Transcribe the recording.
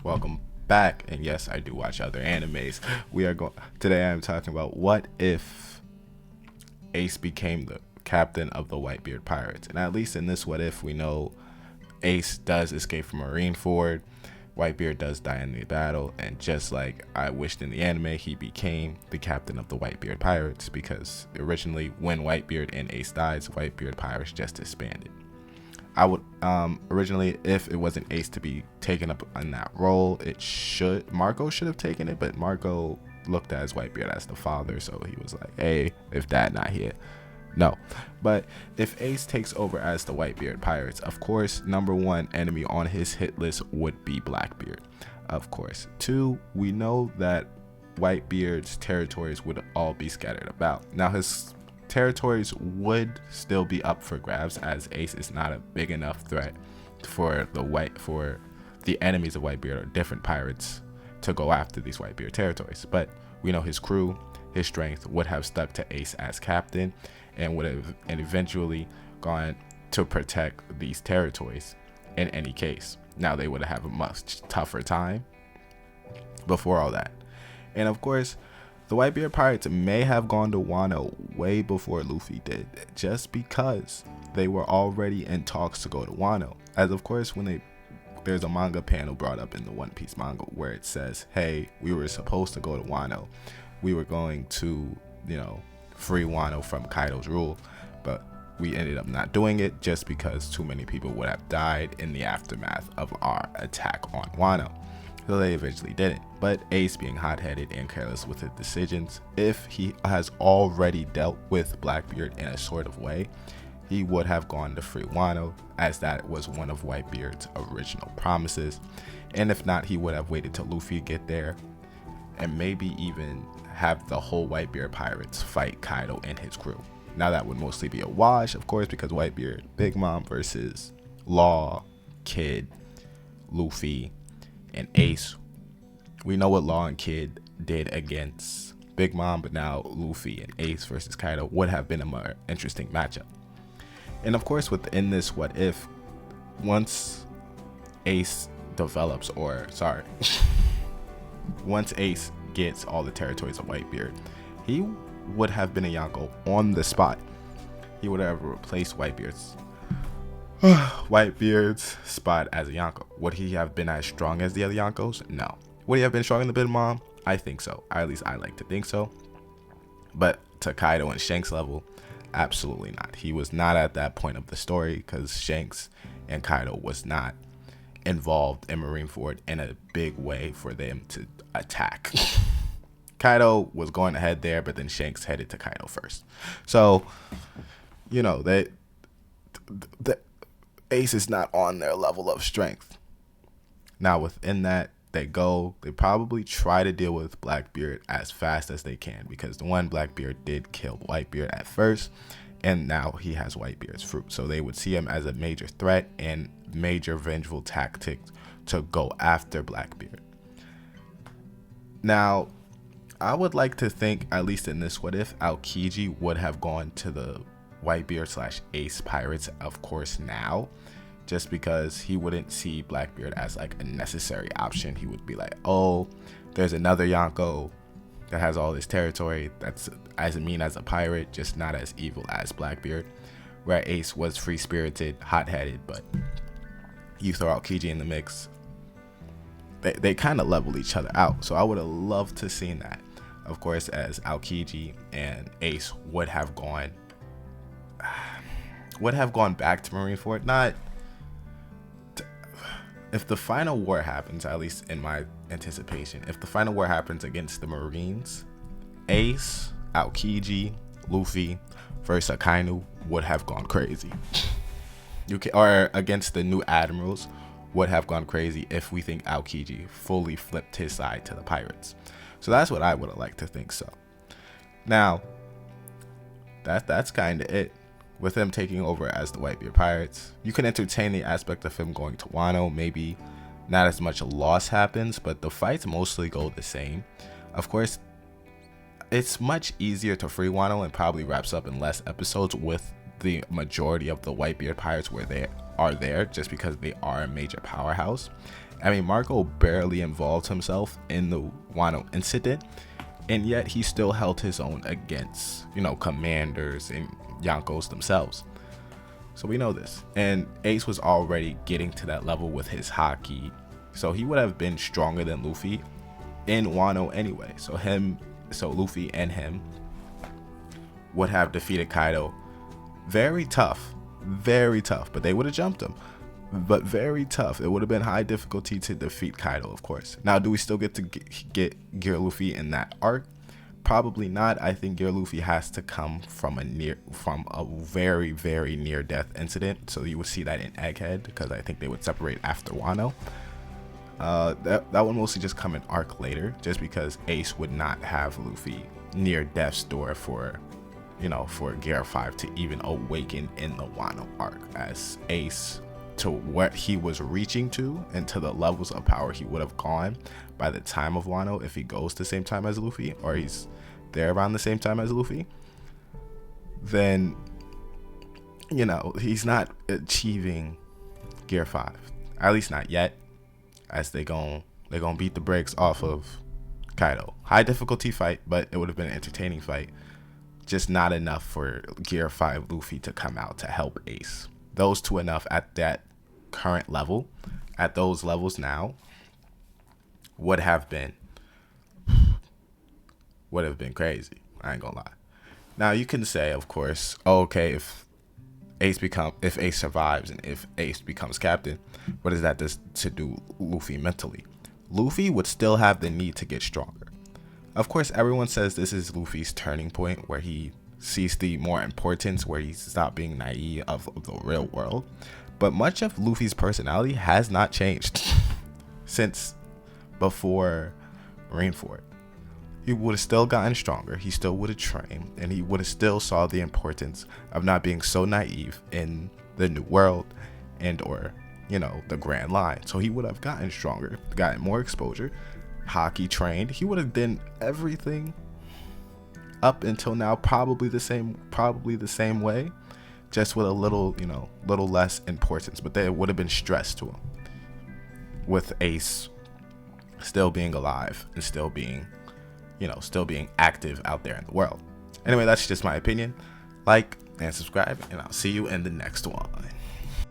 welcome back. And yes, I do watch other animes. We are going today. I'm talking about what if Ace became the captain of the Whitebeard Pirates. And at least in this what if, we know Ace does escape from Marineford. Whitebeard does die in the battle, and just like I wished in the anime, he became the captain of the Whitebeard Pirates, because originally when Whitebeard and Ace dies, Whitebeard Pirates just disbanded. I would originally, if it wasn't Ace to be taken up in that role, Marco should have taken it, but Marco looked at his Whitebeard as the father, so he was like, hey, if dad not here, no. But if Ace takes over as the Whitebeard Pirates, of course, number one enemy on his hit list would be Blackbeard, of course. Two, we know that Whitebeard's territories would all be scattered about. Now his territories would still be up for grabs, as Ace is not a big enough threat for the enemies of Whitebeard or different pirates to go after these Whitebeard territories. But we know his crew, his strength would have stuck to Ace as captain, and would have eventually gone to protect these territories in any case. Now they would have a much tougher time before all that. And of course, the Whitebeard Pirates may have gone to Wano way before Luffy did, just because they were already in talks to go to Wano. As of course, there's a manga panel brought up in the One Piece manga where it says, hey, we were supposed to go to Wano. We were going to, free Wano from Kaido's rule, but we ended up not doing it just because too many people would have died in the aftermath of our attack on Wano. So they eventually did it. But Ace, being hot-headed and careless with his decisions, if he has already dealt with Blackbeard in a sort of way, he would have gone to free Wano, as that was one of Whitebeard's original promises. And if not, he would have waited till Luffy get there, and maybe even have the whole Whitebeard Pirates fight Kaido and his crew. Now that would mostly be a wash, of course, because Whitebeard, Big Mom versus Law, Kid, Luffy, and Ace. We know what Law and Kid did against Big Mom, but now Luffy and Ace versus Kaido would have been a more interesting matchup. And of course, within this what if, once Ace develops, once Ace gets all the territories of Whitebeard, he would have been a Yonko on the spot. He would have replaced Whitebeard's spot as a Yonko. Would he have been as strong as the other Yonkos? No. Would he have been stronger than Big Mom? I think so. At least I like to think so. But to Kaido and Shanks level, absolutely not. He was not at that point of the story, because Shanks and Kaido was not involved in Marineford in a big way for them to attack. Kaido was going ahead there, but then Shanks headed to Kaido first. So, the Ace is not on their level of strength. Now within that, they probably try to deal with Blackbeard as fast as they can, because the one, Blackbeard did kill Whitebeard at first, and now he has Whitebeard's fruit. So they would see him as a major threat and major vengeful tactic to go after Blackbeard. Now, I would like to think, at least in this what if, Aokiji would have gone to the Whitebeard / Ace Pirates, of course, now, just because he wouldn't see Blackbeard as like a necessary option. He would be like, oh, there's another Yonko that has all this territory that's as mean as a pirate, just not as evil as Blackbeard, where Ace was free-spirited, hot-headed, but you throw Aokiji in the mix, they kind of level each other out. So I would have loved to seen that. Of course, as Aokiji and Ace would have gone back to Marineford. If the final war happens, at least in my anticipation, if the final war happens against the Marines, Ace, Aokiji, Luffy versus Akainu would have gone crazy. Or against the new admirals would have gone crazy if we think Aokiji fully flipped his side to the pirates. So that's what I would have liked to think so. Now, that's kind of it. With him taking over as the Whitebeard Pirates, you can entertain the aspect of him going to Wano. Maybe not as much loss happens, but the fights mostly go the same. Of course, it's much easier to free Wano and probably wraps up in less episodes with the majority of the Whitebeard Pirates where they are there, just because they are a major powerhouse. I mean, Marco barely involved himself in the Wano incident, and yet he still held his own against, commanders and Yonkos themselves. So we know this. And Ace was already getting to that level with his haki, so he would have been stronger than Luffy in Wano anyway. So Luffy and him would have defeated Kaido. Very tough, but they would have jumped him. But very tough. It would have been high difficulty to defeat Kaido, of course. Now, do we still get to get Gear Luffy in that arc? Probably not. I think Gear Luffy has to come from a very, very near death incident. So you would see that in Egghead, because I think they would separate after Wano. That would mostly just come in arc later, just because Ace would not have Luffy near death's door for Gear 5 to even awaken in the Wano arc, as Ace, to what he was reaching to and to the levels of power he would have gone by the time of Wano, if he goes the same time as Luffy, or he's there around the same time as Luffy, then he's not achieving Gear 5, at least not yet, as they're gonna beat the brakes off of Kaido. High difficulty fight, but it would have been an entertaining fight, just not enough for Gear 5 Luffy to come out to help Ace. Those two enough at that current level, at those levels now, would have been crazy. I ain't gonna lie. Now you can say, of course, okay, if Ace survives and if Ace becomes captain, what is that to do Luffy mentally? Luffy would still have the need to get stronger. Of course, everyone says this is Luffy's turning point, where he sees the more importance, where he stopped being naive of the real world. But much of Luffy's personality has not changed since before Marineford. He would have still gotten stronger, he still would have trained, and he would have still saw the importance of not being so naive in the new world and or the Grand Line. So he would have gotten stronger, gotten more exposure, haki trained. He would have done everything up until now probably the same way, just with a little less importance, but there would have been stress to him, with Ace still being alive and still being active out there in the world. Anyway, that's just my opinion. Like and subscribe, and I'll see you in the next one.